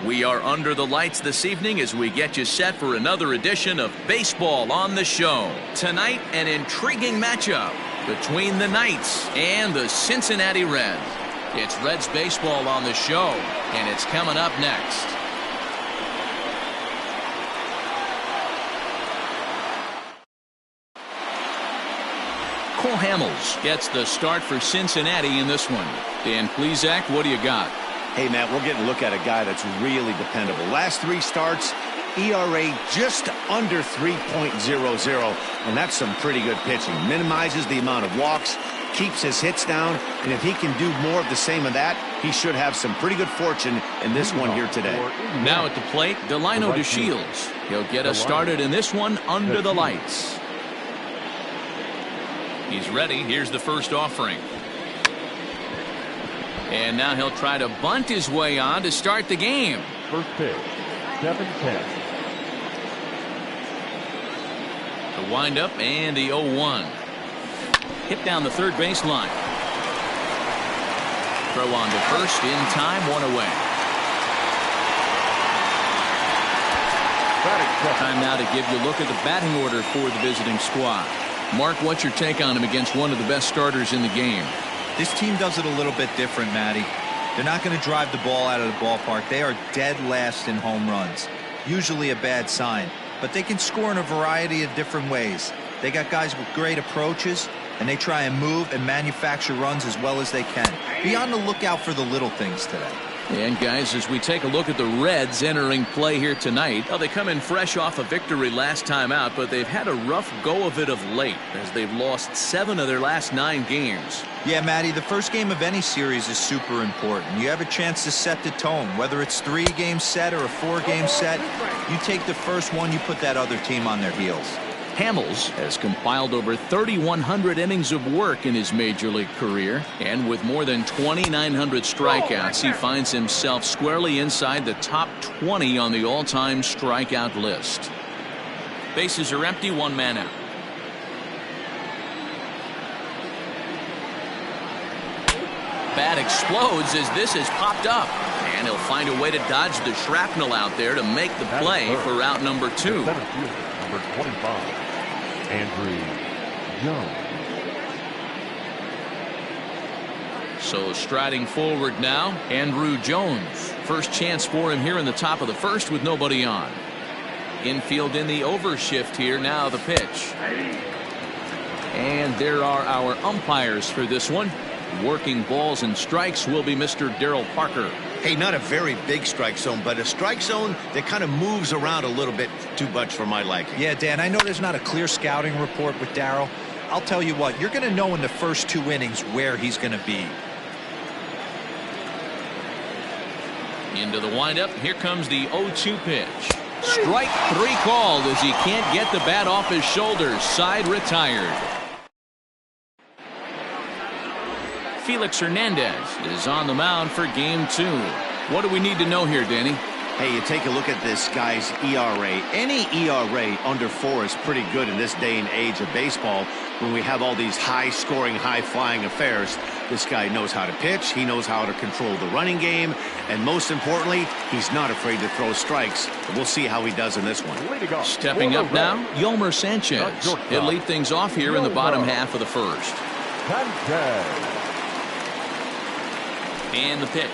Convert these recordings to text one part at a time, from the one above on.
We are under the lights this evening as we get you set for another edition of Baseball on the Show. Tonight, an intriguing matchup between the Knights and the Cincinnati Reds. It's Reds baseball on the show, and it's coming up next. Cole Hamels gets the start for Cincinnati in this one. Dan Plesac, what do you got? Hey, Matt, we're getting a look at a guy that's really dependable. Last 3 starts, ERA just under 3.00, and that's some pretty good pitching. Minimizes the amount of walks, keeps his hits down, and if he can do more of the same of that, he should have some pretty good fortune in this one here today. Now at the plate, Delino DeShields. He'll get us started in this one under the lights. He's ready. Here's the first offering. And now he'll try to bunt his way on to start the game. First pitch, 7-10. The windup and the 0-1. Hit down the third baseline. Throw on to first in time, 1 away. Time now to give you a look at the batting order for the visiting squad. Mark, what's your take on him against one of the best starters in the game? This team does it a little bit different, Matty. They're not going to drive the ball out of the ballpark. They are dead last in home runs. Usually a bad sign. But they can score in a variety of different ways. They got guys with great approaches, and they try and move and manufacture runs as well as they can. Be on the lookout for the little things today. And guys, as we take a look at the Reds entering play here tonight, they come in fresh off a victory last time out, but they've had a rough go of it of late as they've lost 7 of their last 9 games. Yeah, Matty, the first game of any series is super important. You have a chance to set the tone, whether it's 3-game set or a 4-game set. You take the first one, you put that other team on their heels. Hamels has compiled over 3,100 innings of work in his major league career, and with more than 2,900 strikeouts, he finds himself squarely inside the top 20 on the all-time strikeout list. Bases are empty, 1 man out. Bat explodes as this has popped up, and he'll find a way to dodge the shrapnel out there to make the play for out number 2. Number 25, Andrew Young. So striding forward now, Andrew Jones. First chance for him here in the top of the first with nobody on. Infield in the overshift here. Now the pitch. And there are our umpires for this one. Working balls and strikes will be Mr. Darryl Parker. Hey, not a very big strike zone, but a strike zone that kind of moves around a little bit too much for my liking. Yeah, Dan, I know there's not a clear scouting report with Darryl. I'll tell you what, you're going to know in the first 2 innings where he's going to be. Into the windup. Here comes the 0-2 pitch. Strike 3 called as he can't get the bat off his shoulders. Side retired. Felix Hernandez is on the mound for game 2. What do we need to know here, Danny? Hey, you take a look at this guy's ERA. Any ERA under 4 is pretty good in this day and age of baseball when we have all these high-scoring, high-flying affairs. This guy knows how to pitch. He knows how to control the running game. And most importantly, he's not afraid to throw strikes. We'll see how he does in this one. Stepping up now, Yolmer Sanchez. He'll lead things off here in the bottom half of the first. And the pitch.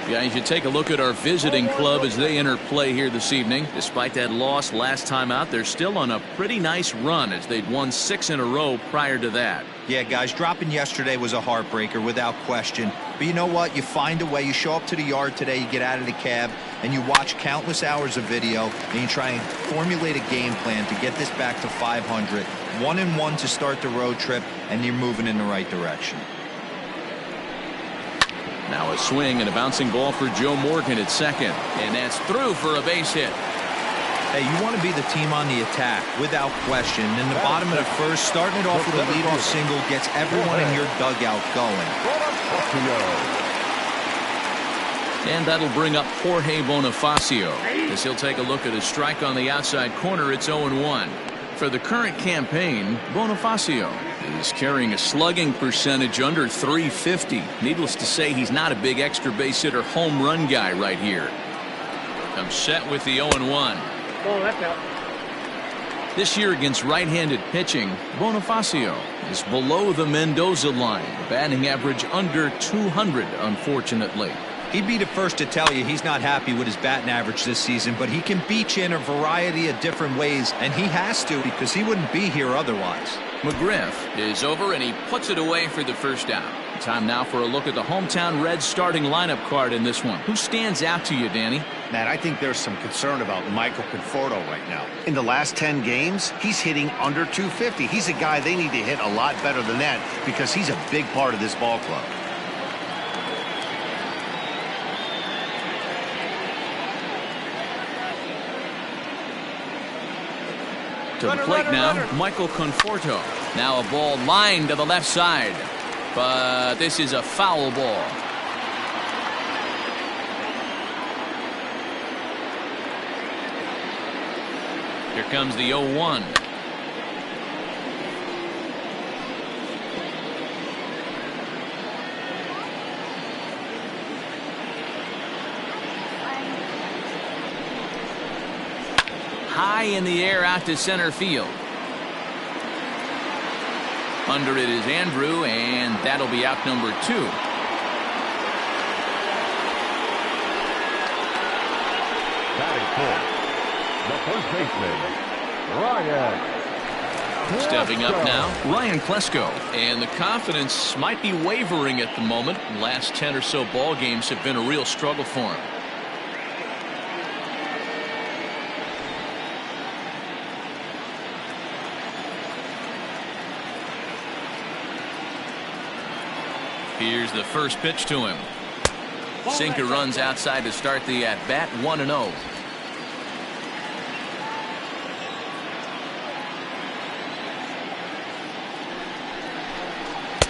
Guys, you take a look at our visiting club as they enter play here this evening. Despite that loss last time out, they're still on a pretty nice run as they'd won 6 in a row prior to that. Yeah, guys, dropping yesterday was a heartbreaker without question. But you know what? You find a way. You show up to the yard today, you get out of the cab, and you watch countless hours of video, and you try and formulate a game plan to get this back to 500. 1-1 to start the road trip, and you're moving in the right direction. Now a swing and a bouncing ball for Joe Morgan at second, and that's through for a base hit. Hey, you want to be the team on the attack without question. In the bottom of the first, starting it off with a leadoff single gets everyone in your dugout going. And that'll bring up Jorge Bonifacio as he'll take a look at a strike on the outside corner. It's 0-1. For the current campaign, Bonifacio He's carrying a slugging percentage under .350. Needless to say, he's not a big extra base hitter home run guy right here. Comes set with the 0-1. This year against right-handed pitching, Bonifacio is below the Mendoza line. Batting average under 200, unfortunately. He'd be the first to tell you he's not happy with his batting average this season, but he can beat you in a variety of different ways, and he has to because he wouldn't be here otherwise. McGriff is over, and he puts it away for the first out. Time now for a look at the hometown Reds starting lineup card in this one. Who stands out to you, Danny? Matt, I think there's some concern about Michael Conforto right now. In the last 10 games, he's hitting under 250. He's a guy they need to hit a lot better than that because he's a big part of this ball club. To the plate now, Michael Conforto. Now a ball lined to the left side. But this is a foul ball. Here comes the 0-1. High in the air out to center field. Under it is Andrew, and that'll be out number 2. Batting fourth, the first baseman, Ryan. Stepping up now, Ryan Klesko. And the confidence might be wavering at the moment. The last 10 or so ball games have been a real struggle for him. Here's the first pitch to him. Sinker runs outside to start the at-bat, 1-0.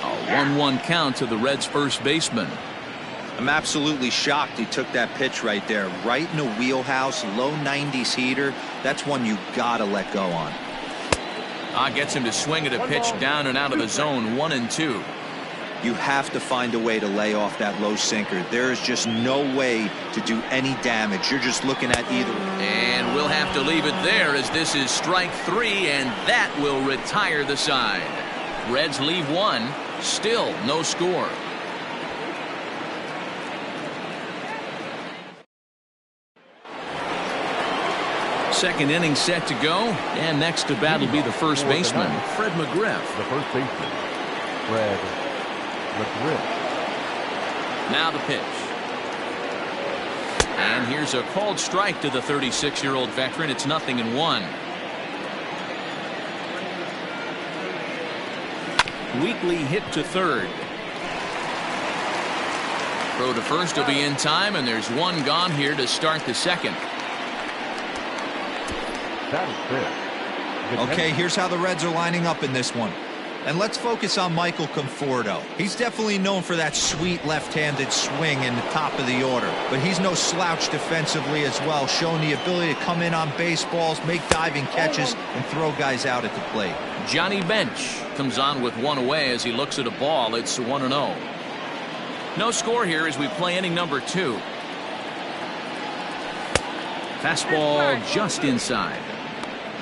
A 1-1 count to the Reds' first baseman. I'm absolutely shocked he took that pitch right there. Right in the wheelhouse, low 90s heater. That's one you gotta let go on. Gets him to swing at a pitch down and out of the zone, 1-2. You have to find a way to lay off that low sinker. There is just no way to do any damage. You're just looking at either. And we'll have to leave it there as this is strike 3, and that will retire the side. Reds leave 1, still no score. Second inning set to go, and next to bat will be the first baseman, Fred McGriff. The first baseman, Fred McGriff. Now the pitch. And here's a called strike to the 36-year-old veteran. It's 0-1. Weekly hit to third. Throw to first will be in time, and there's one gone here to start the second. That is it. Okay, here's how the Reds are lining up in this one. And let's focus on Michael Conforto. He's definitely known for that sweet left-handed swing in the top of the order. But he's no slouch defensively as well, showing the ability to come in on baseballs, make diving catches, and throw guys out at the plate. Johnny Bench comes on with one away as he looks at a ball. It's 1-0. No score here as we play inning number 2. Fastball just inside.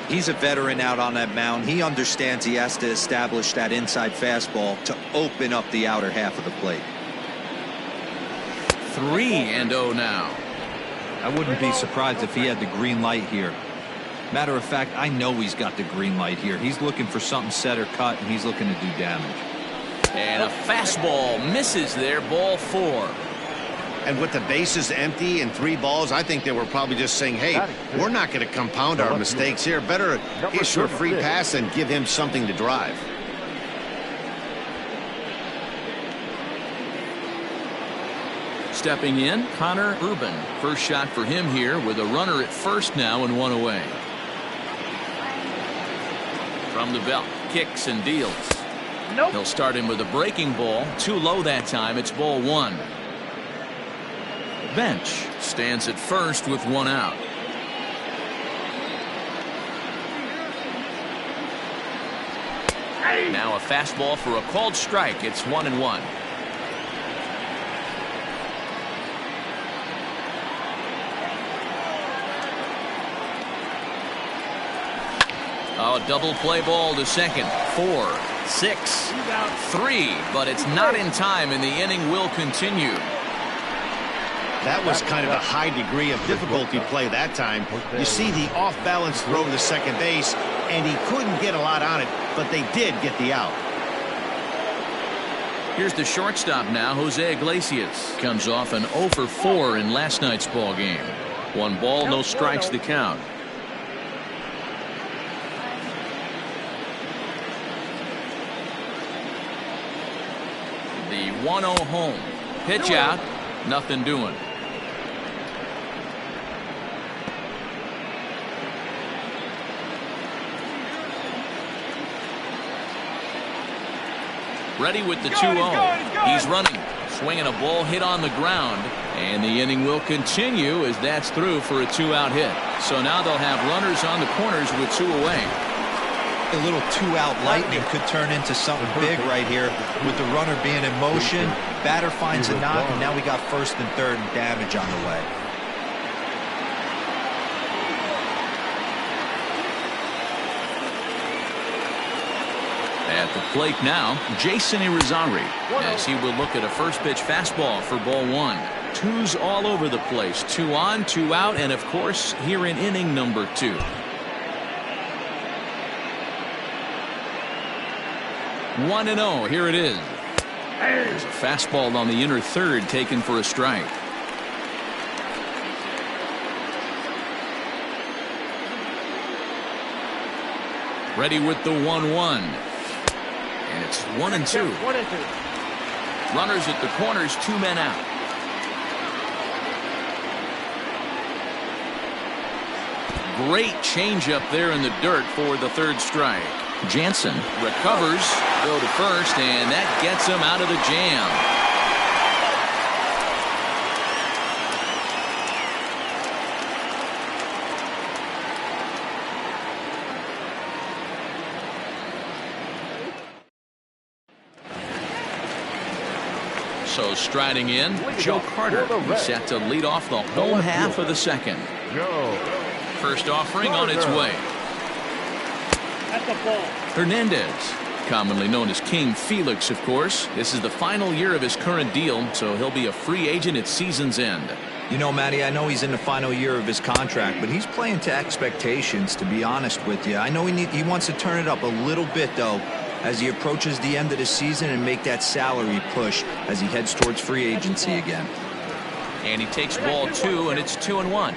He's a veteran out on that mound. He understands he has to establish that inside fastball to open up the outer half of the plate. 3-0 now. I wouldn't be surprised if he had the green light here. Matter of fact, I know he's got the green light here. He's looking for something set or cut, and he's looking to do damage. And a fastball misses there, ball 4. And with the bases empty and 3 balls, I think they were probably just saying, hey, we're not going to compound our mistakes here. Better issue a free pass and give him something to drive. Stepping in, Connor Urban. First shot for him here with a runner at first now and 1 away. From the belt, kicks and deals. He'll start him with a breaking ball. Too low that time. It's ball 1. Bench stands at first with 1 out. Now a fastball for a called strike. It's 1-1. Oh, double play ball to second. 4, 6, 3, but it's not in time, and the inning will continue. That was kind of a high degree of difficulty play that time. You see the off-balance throw to second base, and he couldn't get a lot on it, but they did get the out. Here's the shortstop now, Jose Iglesias. Comes off an 0 for 4 in last night's ball game. 1 ball, no strikes to count. The 1-0 home. Pitch out. Nothing doing. Ready with the 2-0. He's running. Swinging a ball hit on the ground. And the inning will continue as that's through for a 2-out hit. So now they'll have runners on the corners with 2 away. A little 2-out lightning could turn into something big right here with the runner being in motion. Batter finds a knock, and now we got first and third and damage on the way. At the plate now, Jason Irizarry, as he will look at a first pitch fastball for ball 1. 2s all over the place. 2 on, 2 out, and of course here in inning number 2. One and 0. Here it is. There's a fastball on the inner third taken for a strike. Ready with the 1-1. And it's 1-2. Runners at the corners, 2 men out. Great changeup there in the dirt for the 3rd strike. Jansen recovers, go to first, and that gets him out of the jam. So striding in, Joe Carter. He's set to lead off the home half of the 2nd. First offering on its way. Hernandez, commonly known as King Felix, of course. This is the final year of his current deal, so he'll be a free agent at season's end. You know, Matty, I know he's in the final year of his contract, but he's playing to expectations, to be honest with you. I know he wants to turn it up a little bit, though, as he approaches the end of the season and make that salary push as he heads towards free agency again. And he takes ball 2, and it's 2-1.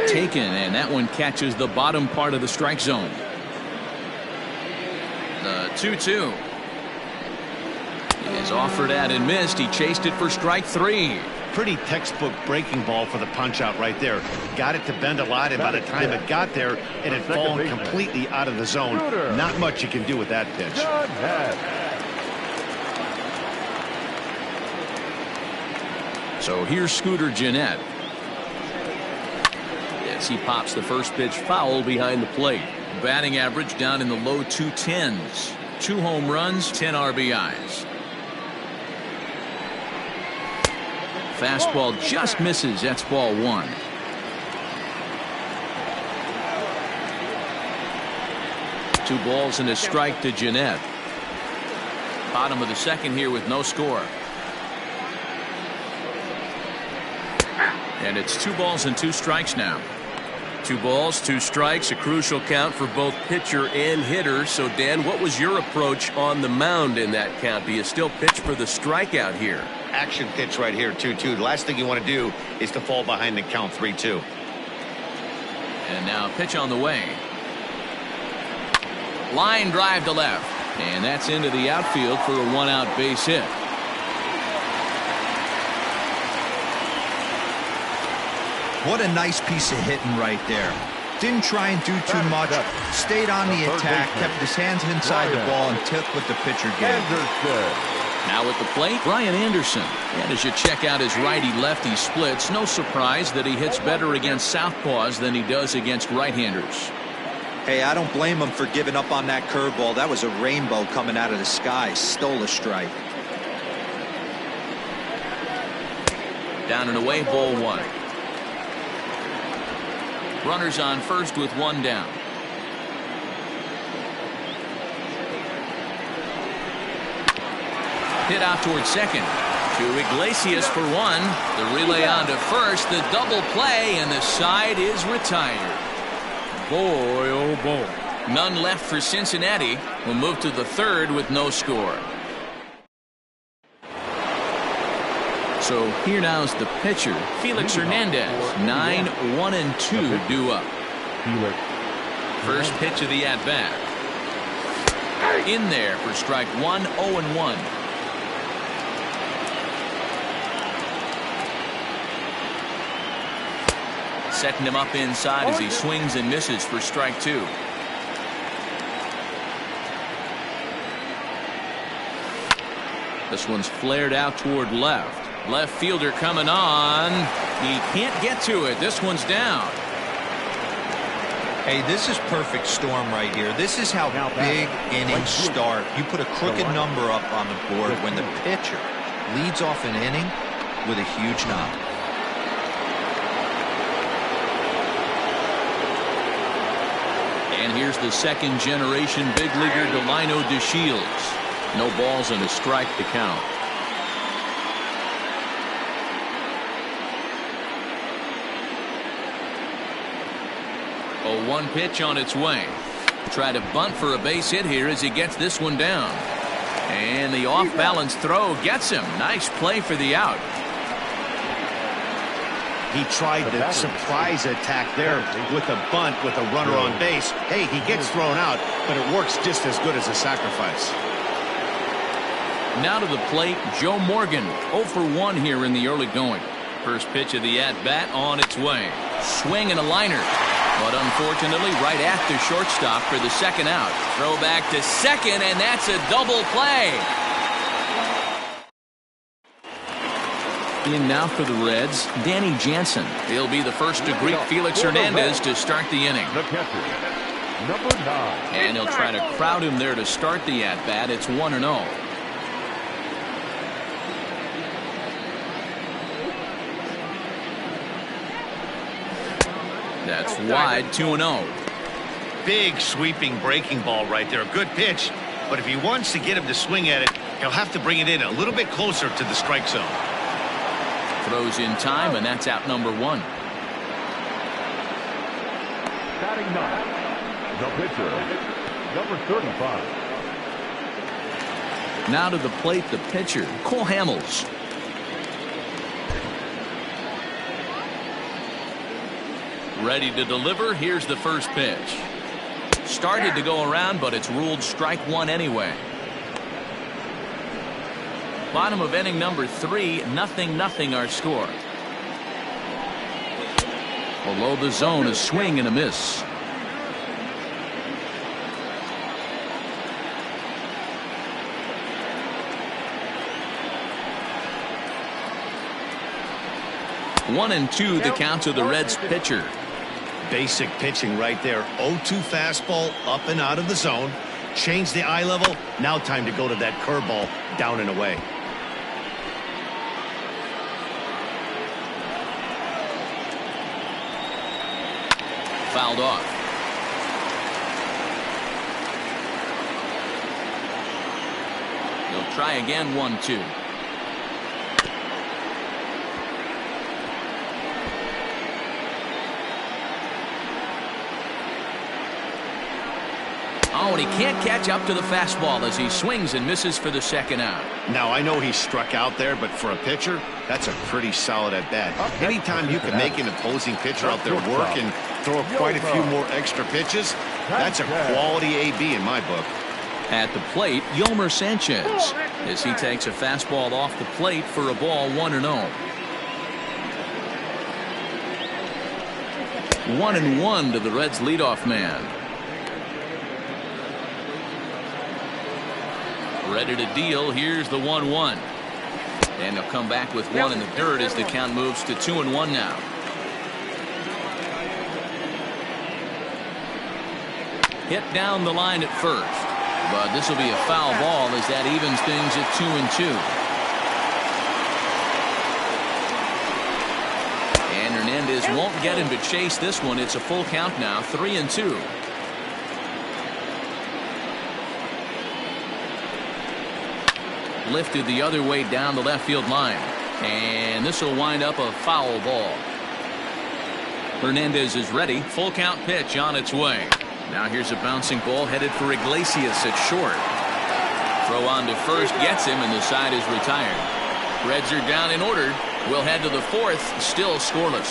Taken, and that one catches the bottom part of the strike zone. The 2-2 is offered at and missed. He chased it for strike 3. Pretty textbook breaking ball for the punch out right there. Got it to bend a lot, and by the time it got there, it had fallen completely out of the zone. Not much you can do with that pitch. So here's Scooter Gennett. He pops the first pitch foul behind the plate. Batting average down in the low 210s. 2 home runs, 10 RBIs. Fastball just misses. That's ball 1. Two balls and a strike to Gennett. Bottom of the 2nd here with no score. And it's 2 balls and 2 strikes now. 2 balls, 2 strikes, a crucial count for both pitcher and hitter. So, Dan, what was your approach on the mound in that count? Do you still pitch for the strikeout here? Action pitch right here, 2-2. The last thing you want to do is to fall behind the count 3-2. And now a pitch on the way. Line drive to left. And that's into the outfield for a 1-out base hit. What a nice piece of hitting right there. Didn't try and do too much. Stayed on the attack, kept his hands inside the ball, and took what the pitcher gave. Now at the plate, Brian Anderson. And as you check out his righty-lefty splits, no surprise that he hits better against southpaws than he does against right-handers. Hey, I don't blame him for giving up on that curveball. That was a rainbow coming out of the sky. Stole a strike. Down and away, ball one. Runners on first with one down. Hit out towards second. To Iglesias for one. The relay on to first. The double play, and the side is retired. Boy, oh boy. None left for Cincinnati. We'll move to the third with no score. So here now's the pitcher, Felix Hernandez. 9-1-2 due up. First pitch of the at-bat. In there for strike one, 0-1. Setting him up inside as he swings and misses for strike two. This one's flared out toward left. Left fielder coming on. He can't get to it. This one's down. Hey, this is perfect storm right here. This is how big innings start. You put a crooked number up on the board when the pitcher leads off an inning with a huge knock. And here's the second generation big leaguer Delino DeShields. No balls and a strike to count. 0-1 pitch on its way. Try to bunt for a base hit here as he gets this one down. And the off balance throw gets him. Nice play for the out. He tried the surprise attack there with a bunt with a runner on base. Hey, he gets thrown out, but it works just as good as a sacrifice. Now to the plate, Joe Morgan. 0 for 1 here in the early going. First pitch of the at-bat on its way. Swing and a liner. But unfortunately, right at the shortstop for the second out. Throw back to second, and that's a double play. In now for the Reds, Danny Jansen. He'll be the first to greet Felix Hernandez to start the inning. The catcher, number 9. And he'll try to crowd him there to start the at-bat. It's 1-0. That's wide, 2-0. Big sweeping breaking ball right there. Good pitch. But if he wants to get him to swing at it, he'll have to bring it in a little bit closer to the strike zone. Throws in time, and that's out number 1. Batting 9. The pitcher, number 35. Now to the plate, the pitcher, Cole Hamels. Ready to deliver. Here's the first pitch. Started to go around, but it's ruled strike one anyway. Bottom of inning number 3, 0-0 our score. Below the zone, a swing and a miss. One and two the count to the Reds pitcher. Basic pitching right there. 0-2 fastball up and out of the zone. Change the eye level. Now time to go to that curveball down and away. Fouled off. They'll try again. 1-2. Oh, and he can't catch up to the fastball as he swings and misses for the second out. Now, I know he struck out there, but for a pitcher, that's a pretty solid at-bat. Anytime you can make an opposing pitcher out there work and throw quite a few more extra pitches, that's a quality AB in my book. At the plate, Yolmer Sanchez, as he takes a fastball off the plate for a ball, 1-0. 1-1 to the Reds leadoff man. Ready to deal. Here's the 1-1. And he'll come back with one in the dirt as the count moves to 2-1 now. Hit down the line at first. But this will be a foul ball as that evens things at 2-2. And Hernandez won't get him to chase this one. It's a full count now, 3-2. Lifted the other way down the left field line. And this will wind up a foul ball. Hernandez is ready. Full count pitch on its way. Now here's a bouncing ball headed for Iglesias at short. Throw on to first gets him, and the side is retired. Reds are down in order. We'll head to the fourth, still scoreless.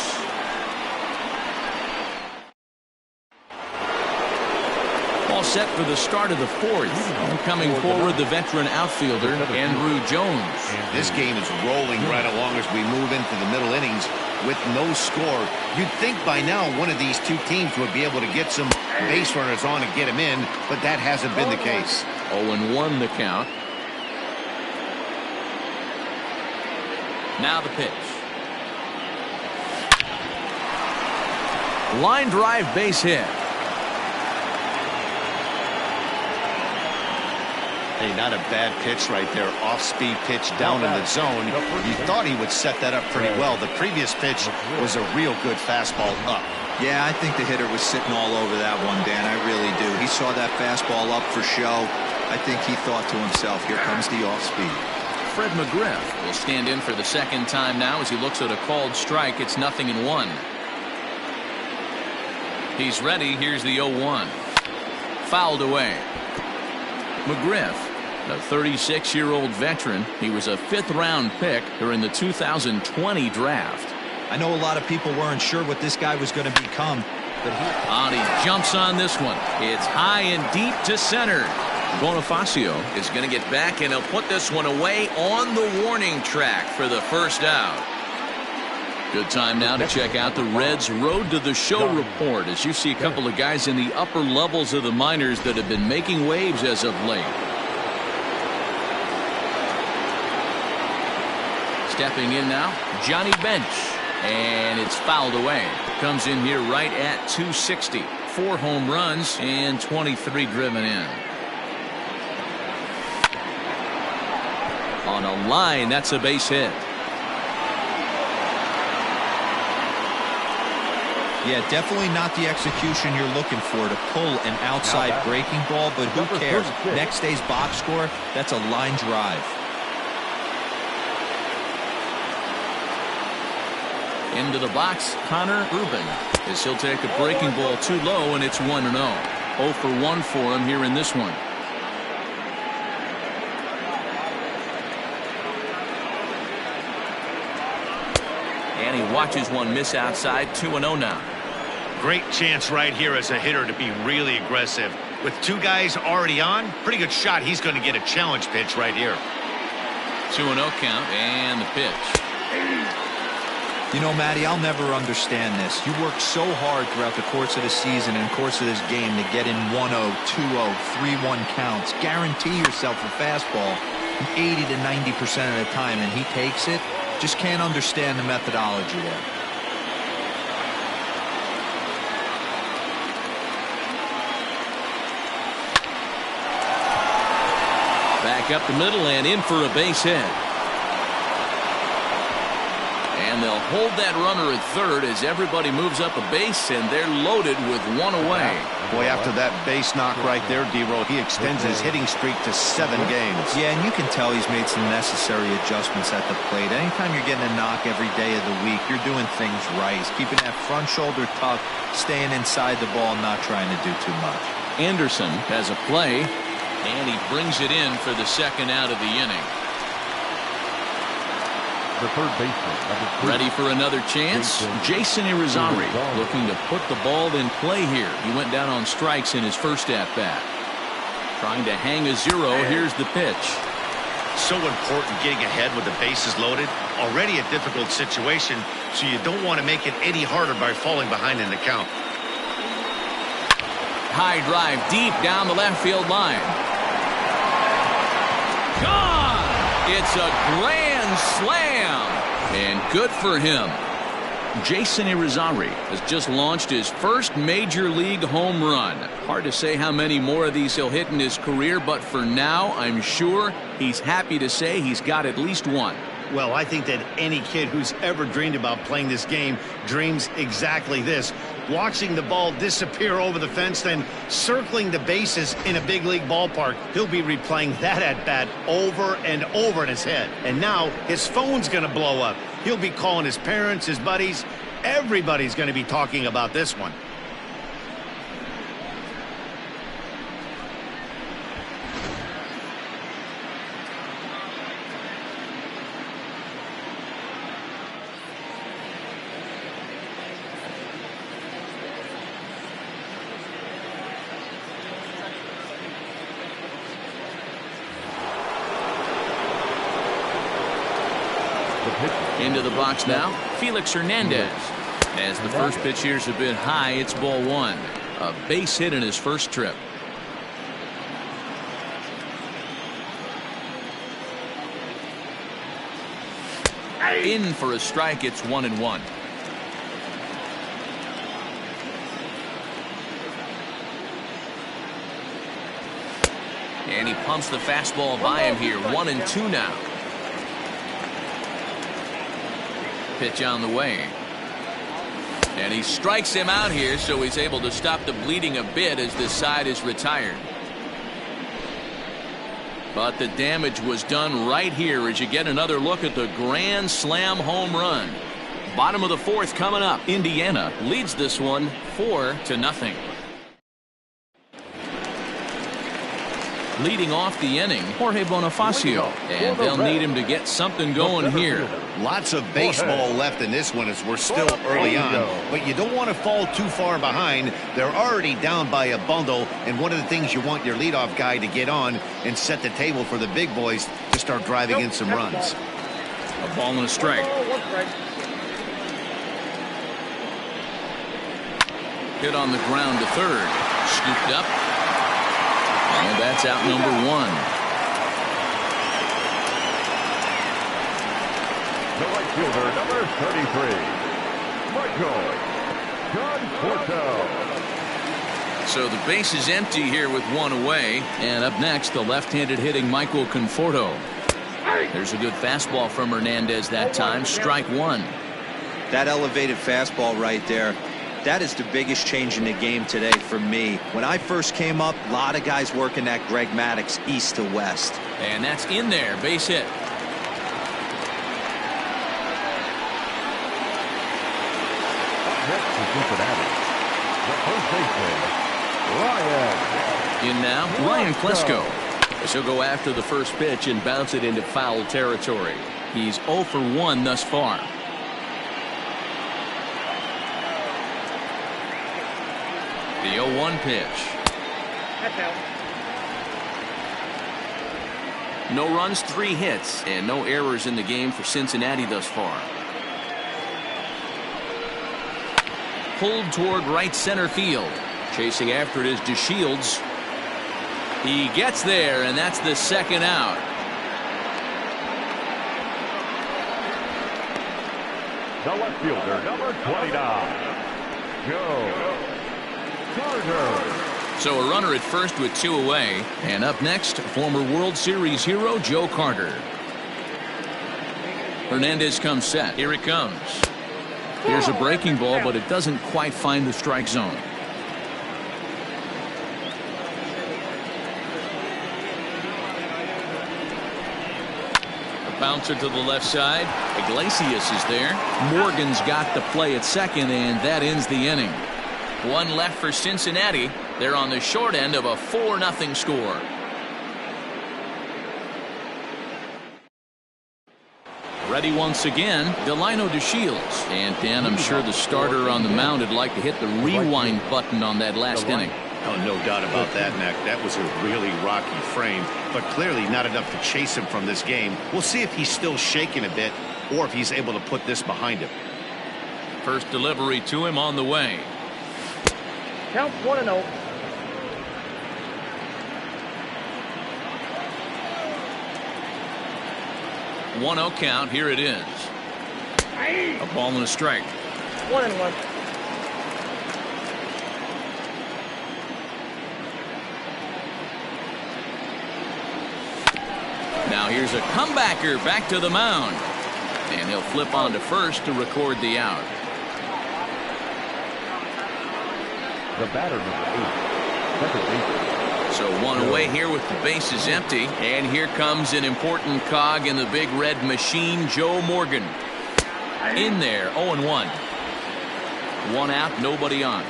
All set for the start of the fourth. Coming forward, the veteran outfielder, Andrew Jones. This game is rolling right along as we move into the middle innings with no score. You'd think by now one of these two teams would be able to get some base runners on and get them in, but that hasn't been the case. 0-1 the count. Now the pitch. Line drive base hit. Hey, not a bad pitch right there. Off-speed pitch down in the zone. You thought he would set that up pretty well. The previous pitch was a real good fastball up. Yeah, I think the hitter was sitting all over that one, Dan. I really do. He saw that fastball up for show. I think he thought to himself, here comes the off-speed. Fred McGriff will stand in for the second time now as he looks at a called strike. It's 0-1. He's ready. Here's the 0-1. Fouled away. McGriff, a 36-year-old veteran. He was a fifth-round pick during the 2020 draft. I know a lot of people weren't sure what this guy was going to become, but he jumps on this one. It's high and deep to center. Bonifacio is going to get back, and he'll put this one away on the warning track for the first out. Good time now to check out the Reds' Road to the Show report as you see a couple of guys in the upper levels of the minors that have been making waves as of late. Stepping in now, Johnny Bench, and it's fouled away. Comes in here right at 260. 4 home runs and 23 driven in. On a line, that's a base hit. Yeah, definitely not the execution you're looking for to pull an outside breaking ball, but who cares? Next day's box score, that's a line drive. Into the box, Connor Rubin, as he'll take a breaking ball too low, and it's 1-0. 0 for 1 for him here in this one. And he watches one miss outside. 2-0 now. Great chance right here as a hitter to be really aggressive. With 2 guys already on, pretty good shot. He's going to get a challenge pitch right here. 2-0 count and the pitch. You know, Matty, I'll never understand this. You work so hard throughout the course of the season and course of this game to get in 1-0, 2-0, 3-1 counts. Guarantee yourself a fastball 80 to 90% of the time, and he takes it. Just can't understand the methodology there. Back up the middle and in for a base hit. And they'll hold that runner at third as everybody moves up a base, and they're loaded with 1 away. Boy, after that base knock right there, D-Roll, he extends his hitting streak to 7 games. Yeah, and you can tell he's made some necessary adjustments at the plate. Anytime you're getting a knock every day of the week, you're doing things right. He's keeping that front shoulder tucked, staying inside the ball, not trying to do too much. Anderson has a play, and he brings it in for the second out of the inning. The third baseman, ready for another chance. Jason Irizarry looking to put the ball in play here. He went down on strikes in his first at bat. Trying to hang a 0. Here's the pitch. So important getting ahead with the bases loaded. Already a difficult situation, so you don't want to make it any harder by falling behind in the count. High drive deep down the left field line. Gone! It's a grand slam. And good for him. Jason Irizarry has just launched his first major league home run. Hard to say how many more of these he'll hit in his career, but for now, I'm sure he's happy to say he's got at least one. Well, I think that any kid who's ever dreamed about playing this game dreams exactly this. Watching the ball disappear over the fence, then circling the bases in a big league ballpark. He'll be replaying that at bat over and over in his head. And now his phone's going to blow up. He'll be calling his parents, his buddies. Everybody's going to be talking about this one. Into the box now, Felix Hernandez. As the first pitch here's a bit high, it's ball one. A base hit in his first trip. In for a strike, it's 1-1. And he pumps the fastball by him here. 1-2 now. Pitch on the way. And he strikes him out here, so he's able to stop the bleeding a bit as this side is retired. But the damage was done right here as you get another look at the grand slam home run. Bottom of the fourth coming up. Indiana leads this one 4-0. Leading off the inning, Jorge Bonifacio, and they'll need him to get something going here. Lots of baseball left in this one as we're still early on, but you don't want to fall too far behind. They're already down by a bundle, and one of the things you want your leadoff guy to get on and set the table for the big boys to start driving in some runs. A ball and a strike. Hit on the ground to third. Scooped up. And that's out number one. The right fielder, number 33, Michael Conforto. So the base is empty here with one away. And up next, the left-handed hitting Michael Conforto. There's a good fastball from Hernandez that time. Strike one. That elevated fastball right there. That is the biggest change in the game today for me. When I first came up, a lot of guys working that Greg Maddux east to west. And that's in there. Base hit. Next to Cincinnati, the first baseman, Ryan. In now, Ryan Klesko. He'll go after the first pitch and bounce it into foul territory. He's 0 for 1 thus far. The 0-1 pitch. No runs, 3 hits, and no errors in the game for Cincinnati thus far. Pulled toward right center field. Chasing after it is DeShields. He gets there, and that's the second out. The left fielder, number 29, Joe Carter. So a runner at first with 2 away. And up next, former World Series hero Joe Carter. Hernandez comes set. Here it comes. Here's a breaking ball, but it doesn't quite find the strike zone. A bouncer to the left side. Iglesias is there. Morgan's got the play at second, and that ends the inning. One left for Cincinnati. They're on the short end of a 4-0 score. Ready once again, Delino DeShields. And Dan, I'm sure the starter on the mound would like to hit the rewind button on that last inning. Oh, no doubt about that, Mac. That was a really rocky frame, but clearly not enough to chase him from this game. We'll see if he's still shaking a bit or if he's able to put this behind him. First delivery to him on the way. Count 1-0. 1-0 count. Here it is. A ball and a strike. 1-1. Now here's a comebacker back to the mound. And he'll flip on to first to record the out. The batter, number 8, second baseman. So one away here with the bases empty. And here comes an important cog in the big red machine, Joe Morgan. In there, 0-1. One out, nobody on.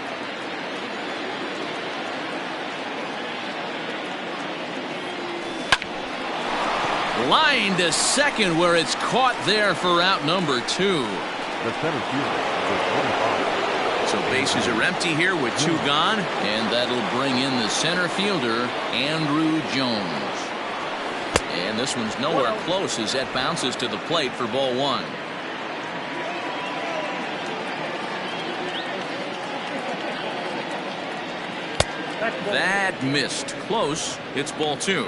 Line to second, where it's caught there for out number 2. The center fielder, number 25. So bases are empty here with 2 gone, and that'll bring in the center fielder, Andrew Jones. And this one's nowhere close as that bounces to the plate for ball 1. That missed close. It's ball 2.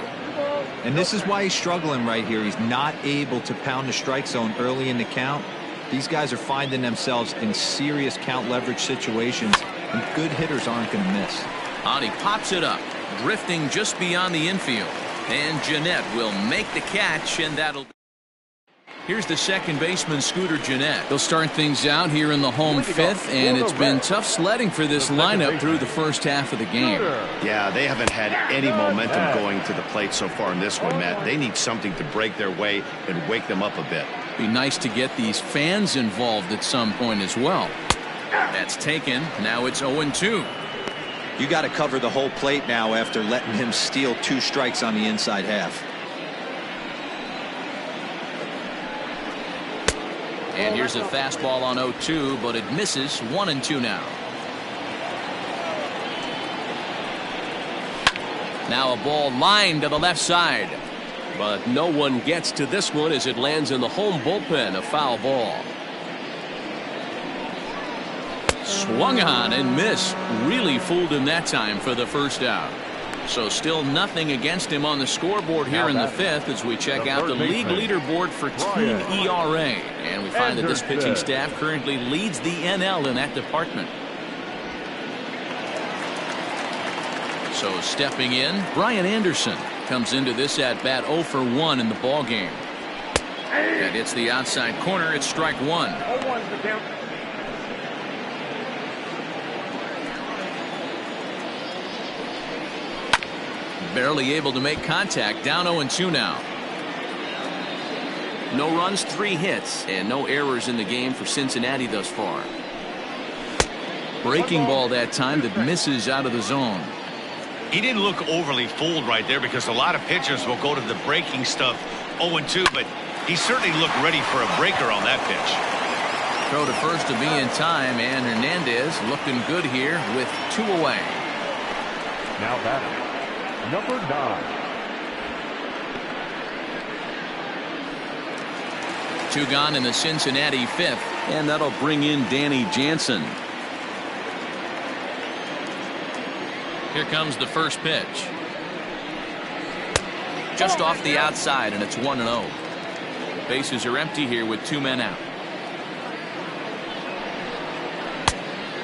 And this is why he's struggling right here. He's not able to pound the strike zone early in the count. These guys are finding themselves in serious count leverage situations, and good hitters aren't going to miss. And he pops it up, drifting just beyond the infield. And Jeanette will make the catch, and that'll. Here's the second baseman, Scooter Jeanette. They'll start things out here in the home 5th, and it's been tough sledding for this lineup through the first half of the game. Yeah, they haven't had any momentum going to the plate so far in this one, Matt. They need something to break their way and wake them up a bit. Be nice to get these fans involved at some point as well. That's taken. Now it's 0-2. You got to cover the whole plate now after letting him steal 2 strikes on the inside half. And here's a fastball on 0-2, but it misses. 1-2 now. Now a ball lined to the left side. But no one gets to this one as it lands in the home bullpen. A foul ball. Swung on and missed. Really fooled him that time for the first out. So still nothing against him on the scoreboard here in the 5th as we check out the league leaderboard for team ERA. And we find that this pitching staff currently leads the NL in that department. So stepping in, Brian Anderson comes into this at bat 0 for 1 in the ball game. That hits the outside corner. It's strike 1. 0-1's the count. Barely able to make contact. Down 0-2 now. No runs, 3 hits, and no errors in the game for Cincinnati thus far. Breaking ball that time that misses out of the zone. He didn't look overly fooled right there because a lot of pitchers will go to the breaking stuff 0-2, but he certainly looked ready for a breaker on that pitch. Throw to first to be in time, and Hernandez looking good here with 2 away. Now batting, number 9. 2 gone in the Cincinnati 5th, and that'll bring in Danny Jansen. Here comes the first pitch. Just off the outside, and it's 1-0. Bases are empty here with 2 men out.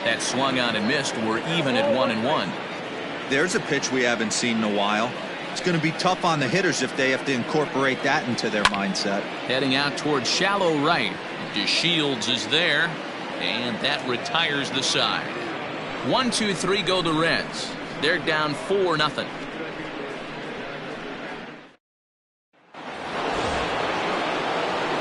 That swung on and missed. We're even at 1-1. There's a pitch we haven't seen in a while. It's going to be tough on the hitters if they have to incorporate that into their mindset. Heading out towards shallow right. DeShields is there, and that retires the side. 1-2-3 go the Reds. They're down 4-0.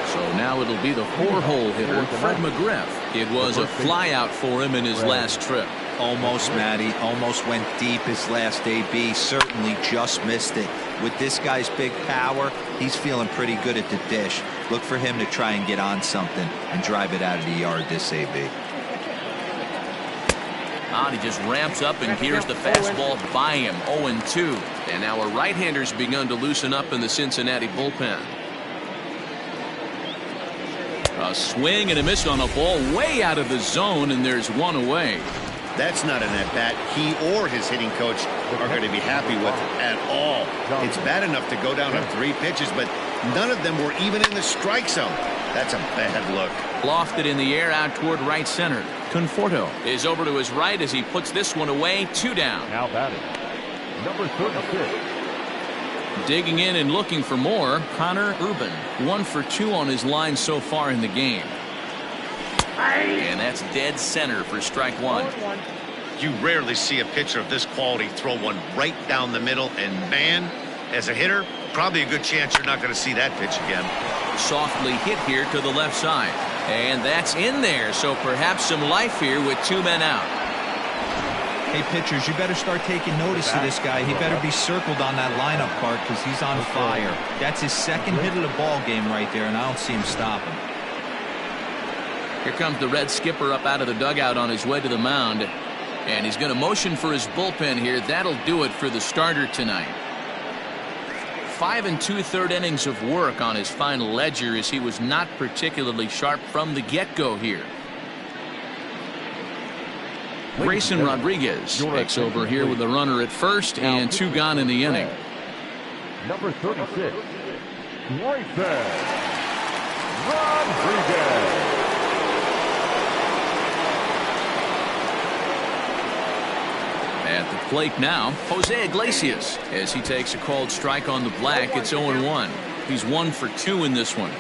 So now it'll be the 4-hole hitter, Fred McGriff. It was a flyout for him in his last trip. Almost, Matty. Almost went deep his last AB. Certainly just missed it. With this guy's big power, he's feeling pretty good at the dish. Look for him to try and get on something and drive it out of the yard this AB. He just ramps up and here's the fastball by him. 0-2. And now a right-hander's begun to loosen up in the Cincinnati bullpen. A swing and a miss on a ball way out of the zone, and there's 1 away. That's not an at-bat he or his hitting coach are going to be happy with at all. It's bad enough to go down on 3 pitches, but none of them were even in the strike zone. That's a bad look. Lofted in the air out toward right center. Conforto is over to his right as he puts this one away. 2 down. Now batting, number 36. Digging in and looking for more, Connor Urban. 1 for 2 on his line so far in the game. And that's dead center for strike 1. You rarely see a pitcher of this quality throw one right down the middle, and man, as a hitter, probably a good chance you're not going to see that pitch again. Softly hit here to the left side. And that's in there, so perhaps some life here with 2 men out. Hey, pitchers, you better start taking notice of this guy. He better be circled on that lineup card because he's on fire. That's his 2nd hit of the ball game right there, and I don't see him stopping. Here comes the Red skipper up out of the dugout on his way to the mound. And he's going to motion for his bullpen here. That'll do it for the starter tonight. 5 2/3 innings of work on his final ledger as he was not particularly sharp from the get-go here. Grayson Rodriguez takes over here with a runner at first and 2 gone in the inning. Number 36, Grayson Rodriguez. At the plate now, Jose Iglesias as he takes a called strike on the black. It's 0-1. He's 1 for 2 in this one.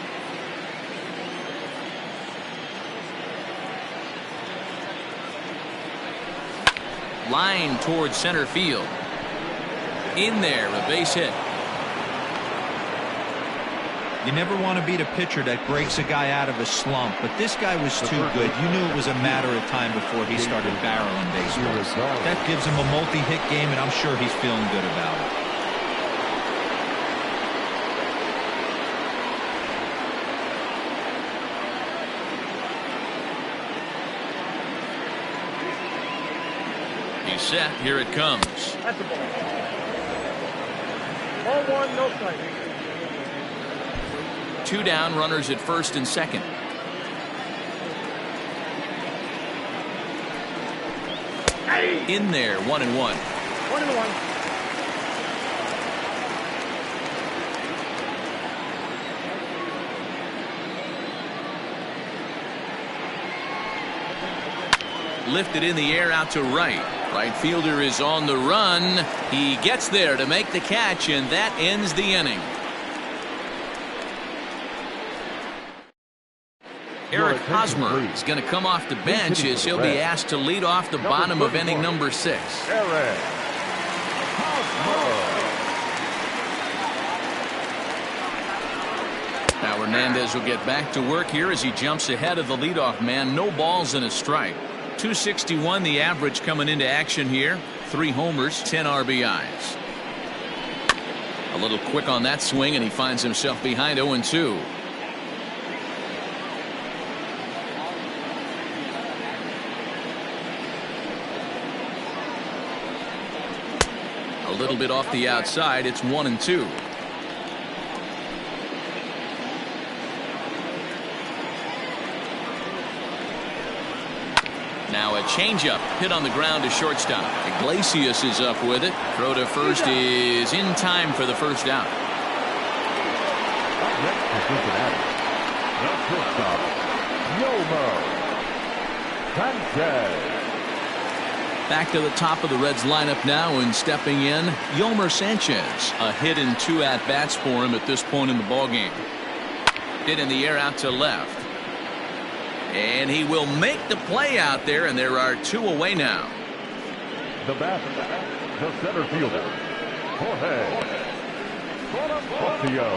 Line towards center field. In there, a base hit. You never want to beat a pitcher that breaks a guy out of a slump, but this guy was too good. You knew it was a matter of time before he started barreling baseballs. That gives him a multi-hit game, and I'm sure he's feeling good about it. He's set. Here it comes. That's a ball. Ball 1, no strike. 2 down, runners at first and second. In there, 1-1. 1-1. Lifted in the air out to right. Right fielder is on the run. He gets there to make the catch, and that ends the inning. Eric Hosmer is going to come off the bench as he'll be asked to lead off the bottom of inning number 6. Eric Hosmer. Now Hernandez will get back to work here as he jumps ahead of the leadoff man. No balls and a strike. 261 the average coming into action here. 3 homers, 10 RBIs. A little quick on that swing, and he finds himself behind 0-2. A little bit off the outside. It's 1-2. Now a changeup hit on the ground to shortstop. Iglesias is up with it. Throw to first is in time for the first out. Up next for Cincinnati, the shortstop, Yomer Sanchez. Back to the top of the Reds lineup now, and stepping in, Yomer Sanchez. A hit and 2 at-bats for him at this point in the ballgame. Hit in the air out to left. And he will make the play out there, and there are 2 away now. The batter, the center fielder, Jorge Bonifacio.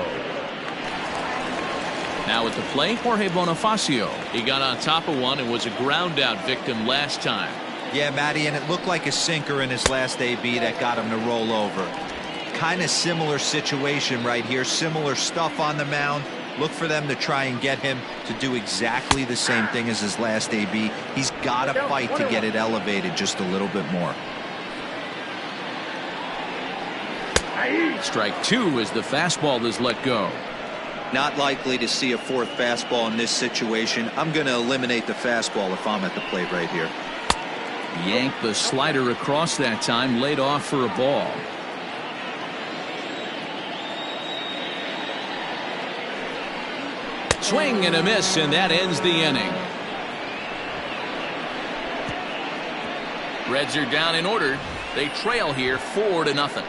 Now at the plate, Jorge Bonifacio. He got on top of one and was a ground out victim last time. Yeah, Matty, and it looked like a sinker in his last AB that got him to roll over. Kind of similar situation right here. Similar stuff on the mound. Look for them to try and get him to do exactly the same thing as his last AB. He's got to fight to get it elevated just a little bit more. Strike 2 as the fastball is let go. Not likely to see a 4th fastball in this situation. I'm going to eliminate the fastball if I'm at the plate right here. Yanked the slider across that time, laid off for a ball. Swing and a miss, and that ends the inning. Reds are down in order. They trail here 4-0.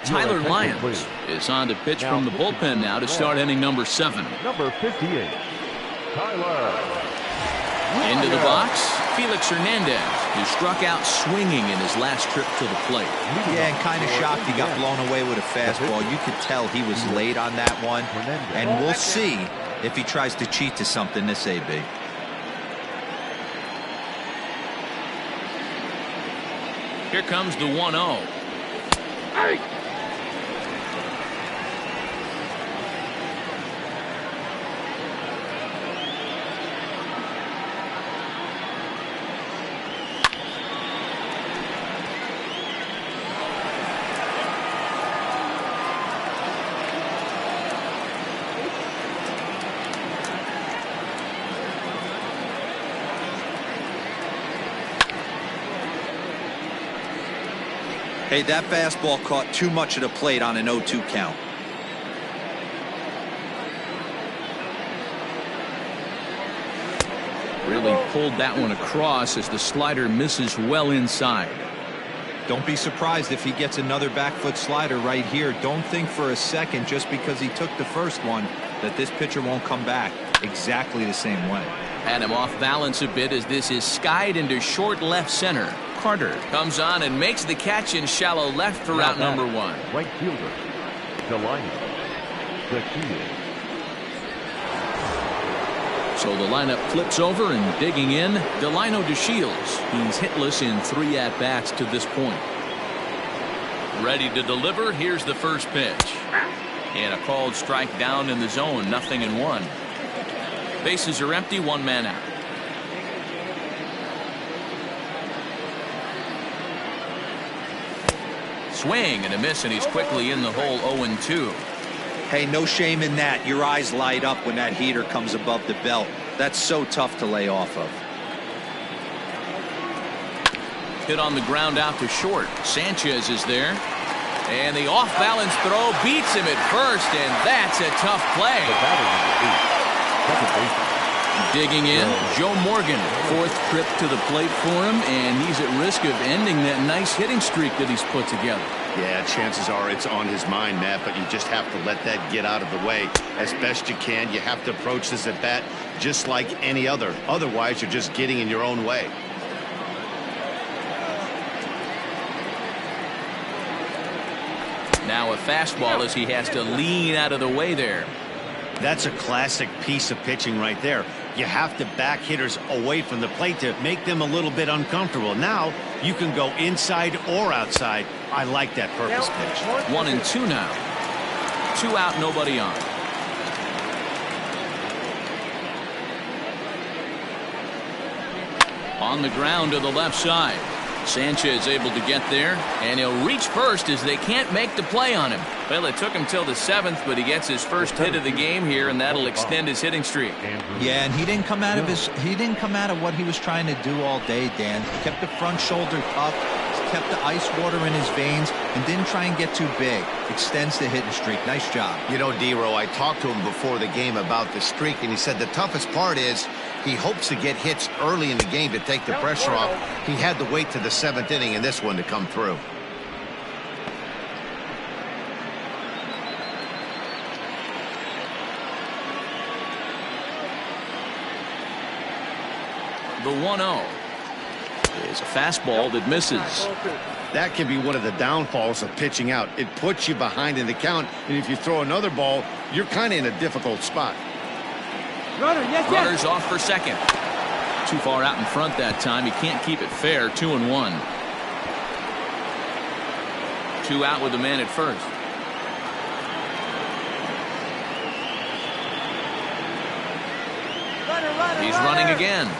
Tyler Lyons is on to pitch from the bullpen now to start inning number 7. Number 58, Tyler. Into the box, Felix Hernandez, who struck out swinging in his last trip to the plate. Yeah, and kind of shocked he got blown away with a fastball. You could tell he was late on that one. And we'll see if he tries to cheat to something this AB. Here comes the 1-0. Hey, that fastball caught too much of the plate on an 0-2 count. Really pulled that one across as the slider misses well inside. Don't be surprised if he gets another back foot slider right here. Don't think for a second, just because he took the first one, that this pitcher won't come back exactly the same way. Had him off balance a bit as this is skied into short left center. Carter comes on and makes the catch in shallow left for out number 1. Right fielder, Delino. So the lineup flips over, and digging in, Delino DeShields. He's hitless in 3 at-bats to this point. Ready to deliver. Here's the first pitch. And a called strike down in the zone, 0-1. Bases are empty, 1 man out. Swing and a miss, and he's quickly in the hole. 0-2. Hey, no shame in that. Your eyes light up when that heater comes above the belt. That's so tough to lay off of. Hit on the ground out to short. Sanchez is there. And the off-balance throw beats him at first, and that's a tough play. Digging in, Joe Morgan, 4th trip to the plate for him, and he's at risk of ending that nice hitting streak that he's put together. Yeah, chances are it's on his mind, Matt, but you just have to let that get out of the way as best you can. You have to approach this at bat just like any other. Otherwise, you're just getting in your own way. Now a fastball as he has to lean out of the way there. That's a classic piece of pitching right there. You have to back hitters away from the plate to make them a little bit uncomfortable. Now you can go inside or outside. I like that purpose pitch. 1-2 now. 2 out, nobody on. On the ground to the left side. Sanchez able to get there, and he'll reach first as they can't make the play on him. Well, it took him till the 7th, but he gets his first hit of the game here, and that'll extend his hitting streak. Yeah, and he didn't come out of what he was trying to do all day, Dan. He kept the front shoulder up, kept the ice water in his veins, and didn't try and get too big. Extends the hitting streak. Nice job. You know, D-Row, I talked to him before the game about the streak, and he said the toughest part is he hopes to get hits early in the game to take the pressure off. He had to wait to the 7th inning in this one to come through. The 1-0 is a fastball that misses. That can be one of the downfalls of pitching out. It puts you behind in the count, and if you throw another ball, you're kind of in a difficult spot. Runner's off for second. Too far out in front that time. He can't keep it fair. 2-1. 2 out with the man at first. He's running again.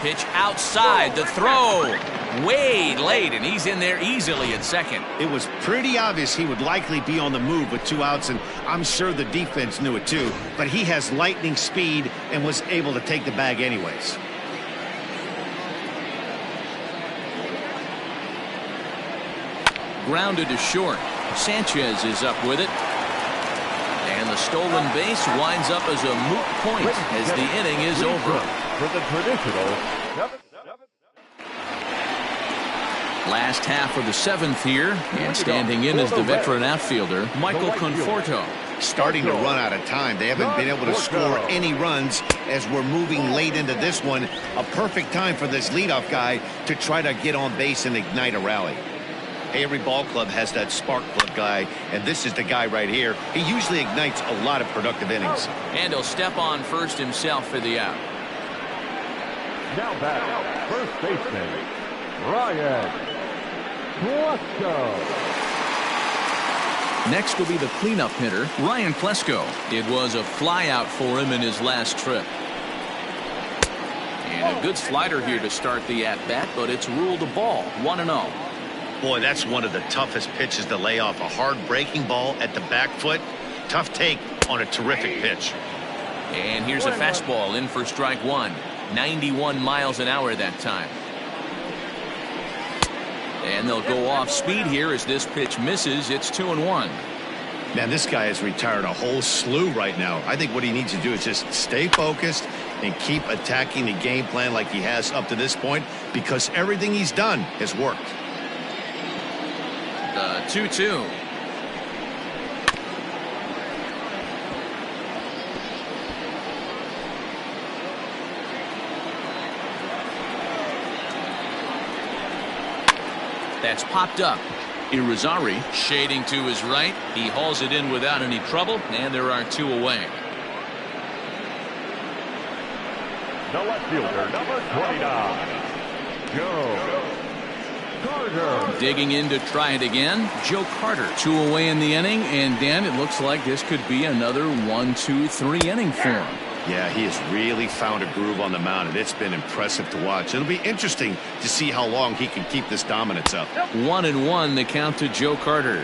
Pitch outside. The throw. way late, and he's in there easily at second. It was pretty obvious he would likely be on the move with 2 outs, and I'm sure the defense knew it too, but he has lightning speed and was able to take the bag anyways. Grounded to short. Sanchez is up with it. And the stolen base winds up as a moot point as the inning is over. For the traditional Last half of the 7th here, and standing in is the veteran outfielder, Michael Conforto. Starting to run out of time. They haven't been able to score any runs as we're moving late into this one. A perfect time for this leadoff guy to try to get on base and ignite a rally. Every ball club has that spark plug guy, and this is the guy right here. He usually ignites a lot of productive innings. And he'll step on first himself for the out. now back, first baseman, Ryan Klesko. Next will be the cleanup hitter, Ryan Klesko. It was a flyout for him in his last trip. And a good slider here to start the at-bat, but it's ruled a ball, 1-0. Boy, that's one of the toughest pitches to lay off. A hard breaking ball at the back foot. Tough take on a terrific pitch. And here's a fastball in for strike one. 91 miles an hour that time. And they'll go off speed here as this pitch misses. It's 2-1. Man, this guy has retired a whole slew right now. I think what he needs to do is just stay focused and keep attacking the game plan like he has up to this point, because everything he's done has worked. The 2-2. That's popped up. Irizarry shading to his right. He hauls it in without any trouble, and there are two away. The left fielder, number 29, Joe Carter. Digging in to try it again, Joe Carter. Two away in the inning, and Dan, it looks like this could be another 1-2-3 inning for him. Yeah, he has really found a groove on the mound, and it's been impressive to watch. It'll be interesting to see how long he can keep this dominance up. 1-1 the count to Joe Carter.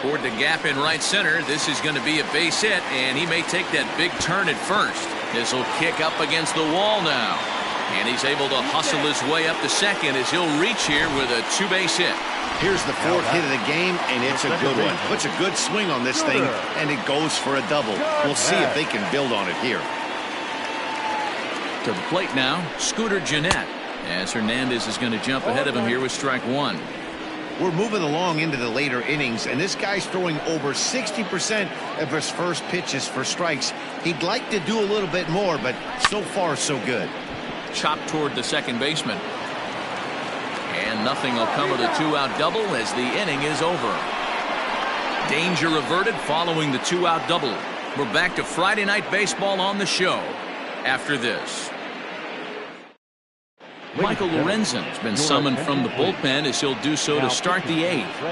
Toward the gap in right center. This is going to be a base hit, and he may take that big turn at first. This will kick up against the wall now. And he's able to hustle his way up to second as he'll reach here with a two-base hit. Here's the fourth hit of the game, and it's a good one. Puts a good swing on this thing, and it goes for a double. We'll see if they can build on it here. To the plate now, Scooter Gennett, as Hernandez is going to jump ahead of him here with strike one. We're moving along into the later innings, and this guy's throwing over 60% of his first pitches for strikes. He'd like to do a little bit more, but so far so good. Chopped toward the second baseman. And nothing will come of the two-out double as the inning is over. Danger averted following the two-out double. We're back to Friday Night Baseball on the show after this. Michael Lorenzen has been summoned from the bullpen as he'll do so to start the eighth.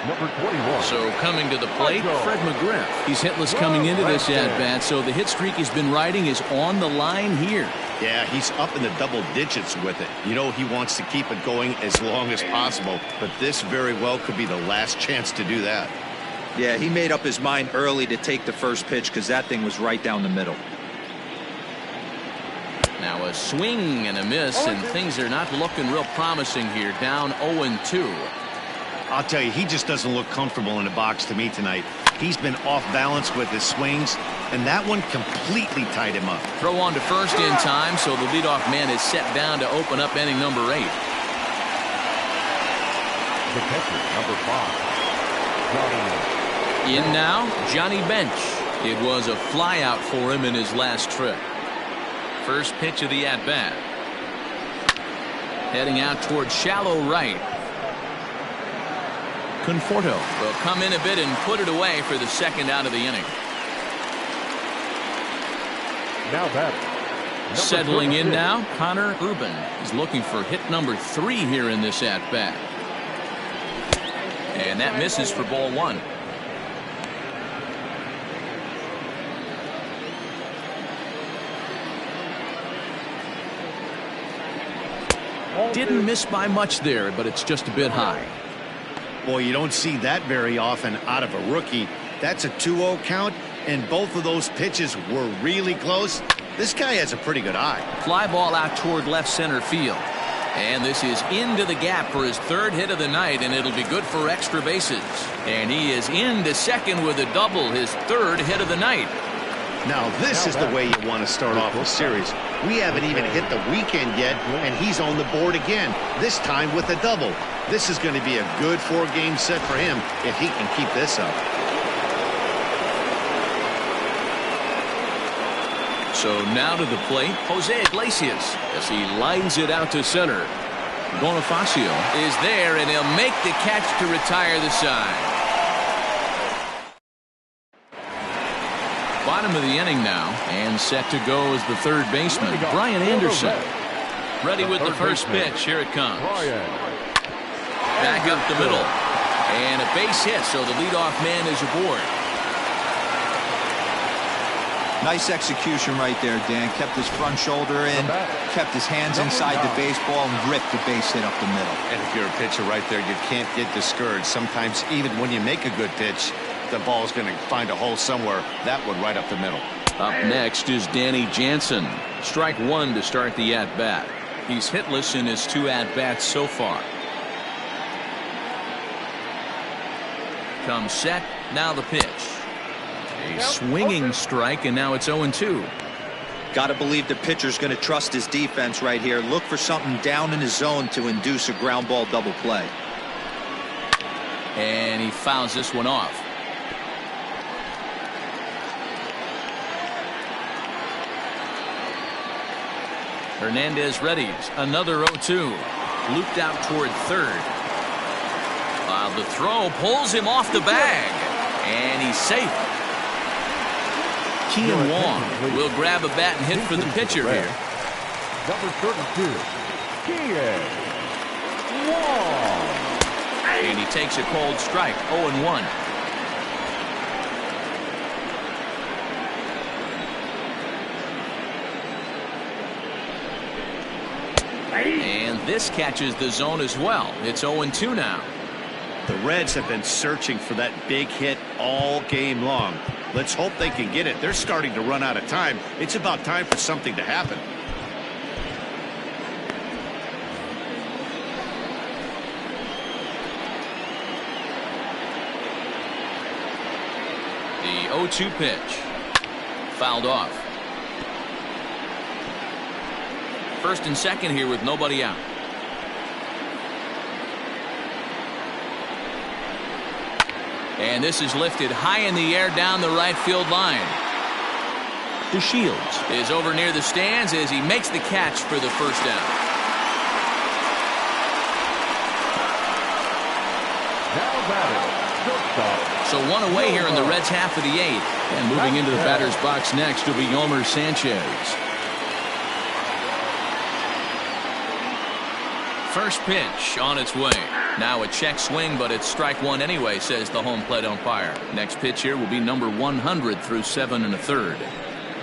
Number 21. So coming to the plate, Fred McGriff. He's hitless coming into this at-bat, so the hit streak he's been riding is on the line here. Yeah, he's up in the double digits with it. You know, he wants to keep it going as long as possible, but this very well could be the last chance to do that. Yeah, he made up his mind early to take the first pitch because that thing was right down the middle. Now a swing and a miss, and things are not looking real promising here. Down 0-2. I'll tell you, he just doesn't look comfortable in the box to me tonight. He's been off balance with his swings, and that one completely tied him up. Throw on to first in time, so the leadoff man is set down to open up inning number 8. The catcher, number 5, Johnny. In now, Johnny Bench. It was a flyout for him in his last trip. First pitch of the at-bat. Heading out toward shallow right. Conforto will come in a bit and put it away for the second out of the inning. Now batting. Settling in now, Connor Urban is looking for hit number 3 here in this at-bat. And that misses for ball 1. Didn't miss by much there, but it's just a bit high. Boy, you don't see that very often out of a rookie. That's a 2-0 count, and both of those pitches were really close. This guy has a pretty good eye. Fly ball out toward left center field. And this is into the gap for his third hit of the night, and it'll be good for extra bases. And he is into second with a double, his third hit of the night. Now this is the way you want to start off a series. We haven't even hit the weekend yet, and he's on the board again, this time with a double. This is going to be a good 4-game set for him if he can keep this up. So now to the plate, Jose Iglesias, as he lines it out to center. Bonifacio is there, and he'll make the catch to retire the side. Bottom of the inning now, and set to go is the third baseman, Brian Anderson. Ready with the first pitch. Here it comes. Back up the middle, and a base hit, so the leadoff man is aboard. Nice execution right there, Dan. Kept his front shoulder in, kept his hands inside the baseball, and ripped the base hit up the middle. And if you're a pitcher right there, you can't get discouraged. Sometimes even when you make a good pitch, the ball's going to find a hole somewhere. That one right up the middle. Up next is Danny Jansen. Strike one to start the at-bat. He's hitless in his 2 at-bats so far. Comes set, now the pitch. A swinging strike, and now it's 0-2. Got to believe the pitcher's going to trust his defense right here. Look for something down in his zone to induce a ground ball double play. And he fouls this one off. Hernandez readies. Another 0-2. Looped out toward third. While the throw pulls him off the bag. And he's safe. Kian Wong will grab a bat and hit for the pitcher here. Number 32, Kian Wong. And he takes a cold strike, 0-1. And this catches the zone as well. It's 0-2 now. The Reds have been searching for that big hit all game long. Let's hope they can get it. They're starting to run out of time. It's about time for something to happen. The 0-2 pitch. Fouled off. First and second here with nobody out. And this is lifted high in the air down the right field line. DeShields is over near the stands as he makes the catch for the first down. Now batting, shortstop. So one away here in the Reds' half of the 8th. And moving into the batter's box next will be Yolmer Sanchez. First pitch on its way. Now a check swing, but it's strike one anyway, says the home plate umpire. Next pitch here will be number 100 through 7 1/3.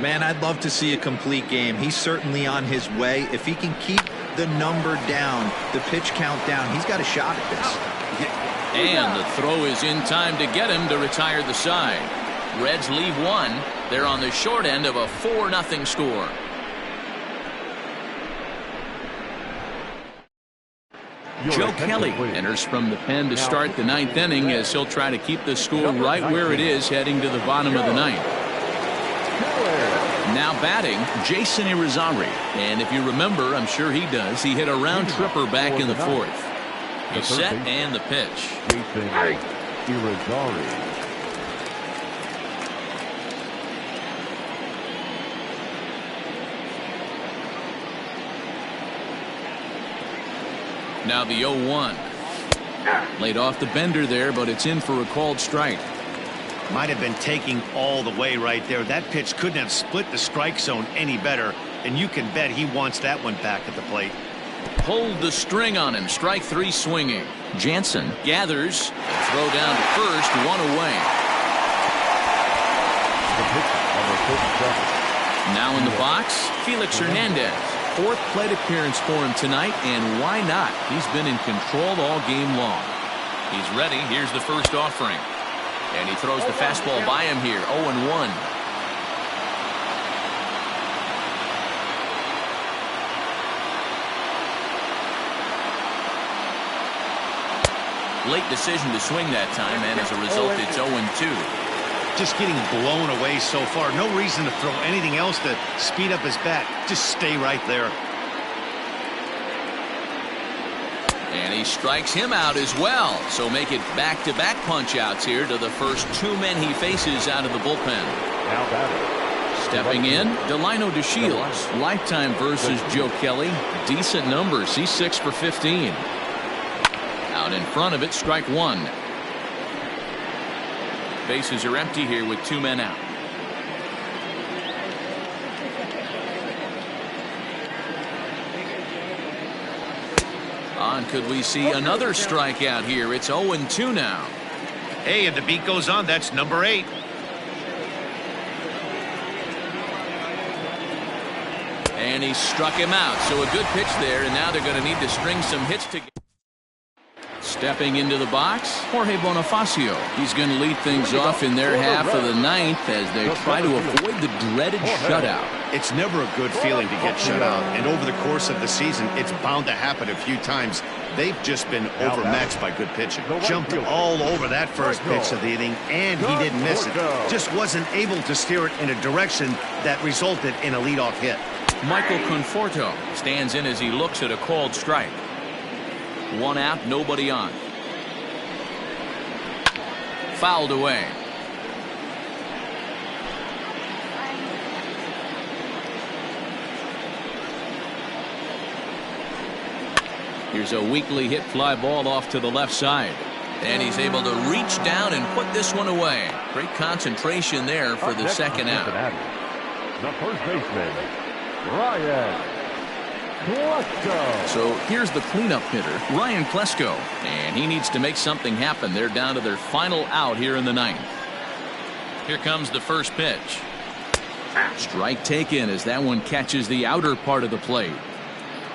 Man, I'd love to see a complete game. He's certainly on his way. If he can keep the number down, the pitch count down, he's got a shot at this. And the throw is in time to get him to retire the side. Reds leave one. They're on the short end of a 4-0 score. Joe Kelly enters from the pen to start the 9th inning as he'll try to keep the score right where it is heading to the bottom of the 9th. Now batting, Jason Irizarry. And if you remember, I'm sure he does, he hit a round tripper back in the 4th. He's set and the pitch. Jason Irizarry. Now the 0-1. Laid off the bender there, but it's in for a called strike. Might have been taking all the way right there. That pitch couldn't have split the strike zone any better, and you can bet he wants that one back at the plate. Pulled the string on him. Strike 3 swinging. Jansen gathers. Throw down to first. One away. Now in the box, Felix Hernandez. 4th plate appearance for him tonight, and why not? He's been in control all game long. He's ready. Here's the first offering. And he throws the fastball by him here. 0-1. Late decision to swing that time, and as a result, it's 0-2. Just getting blown away so far. No reason to throw anything else to speed up his bat. Just stay right there. And he strikes him out as well. So make it back-to-back punch-outs here to the first 2 men he faces out of the bullpen. Now batting. Stepping in, Delino DeShields. Lifetime versus Joe Kelly. Decent numbers. He's 6 for 15. Out in front of it, strike 1. Bases are empty here with 2 men out. On, could we see another strikeout here? It's 0-2 now. Hey, if the beat goes on, that's number 8. And he struck him out. So a good pitch there, and now they're going to need to string some hits together. Stepping into the box, Jorge Bonifacio. He's going to lead things off in their half of the 9th as they try to avoid the dreaded shutout. It's never a good feeling to get shut out, and over the course of the season, it's bound to happen a few times. They've just been overmatched by good pitching. Jumped all over that first pitch of the inning, and he didn't miss it. Just wasn't able to steer it in a direction that resulted in a leadoff hit. Michael Conforto stands in as he looks at a called strike. 1 out, nobody on. Fouled away. Here's a weakly hit fly ball off to the left side. And he's able to reach down and put this one away. Great concentration there for the second out. The first baseman, Ryan. So here's the cleanup hitter, Ryan Klesko, and he needs to make something happen. They're down to their final out here in the 9th. Here comes the first pitch. Strike taken as that one catches the outer part of the plate.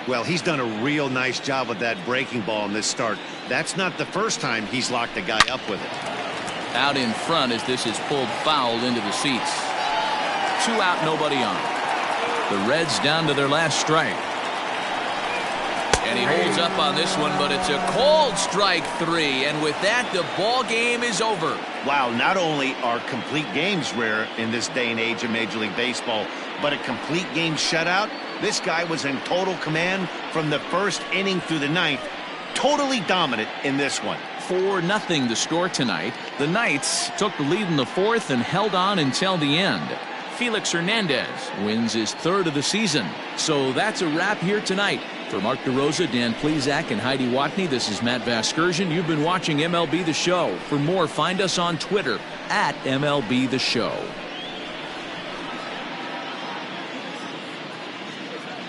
Well, he's done a real nice job with that breaking ball in this start. That's not the first time he's locked a guy up with it. Out in front as this is pulled foul into the seats. 2 out, nobody on. The Reds down to their last strike. And he holds up on this one, but it's a cold strike 3. And with that, the ball game is over. Wow, not only are complete games rare in this day and age of Major League Baseball, but a complete game shutout. This guy was in total command from the first inning through the 9th. Totally dominant in this one. 4-0 the score tonight. The Knights took the lead in the 4th and held on until the end. Felix Hernandez wins his 3rd of the season. So that's a wrap here tonight. For Mark DeRosa, Dan Plezak, and Heidi Watney, this is Matt Vasgersian. You've been watching MLB The Show. For more, find us on Twitter at MLB The Show.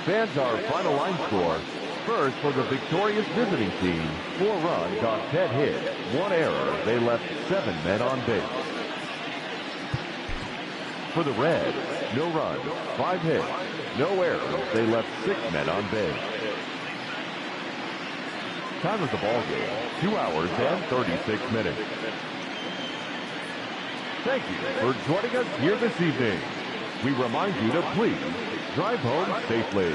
Fans, our final line score. First, for the victorious visiting team, 4 runs on 10 hits, 1 error. They left 7 men on base. For the Reds, no runs, 5 hits, no errors. They left 6 men on base. Time of the ball game, 2 hours and 36 minutes. Thank you for joining us here this evening. We remind you to please drive home safely.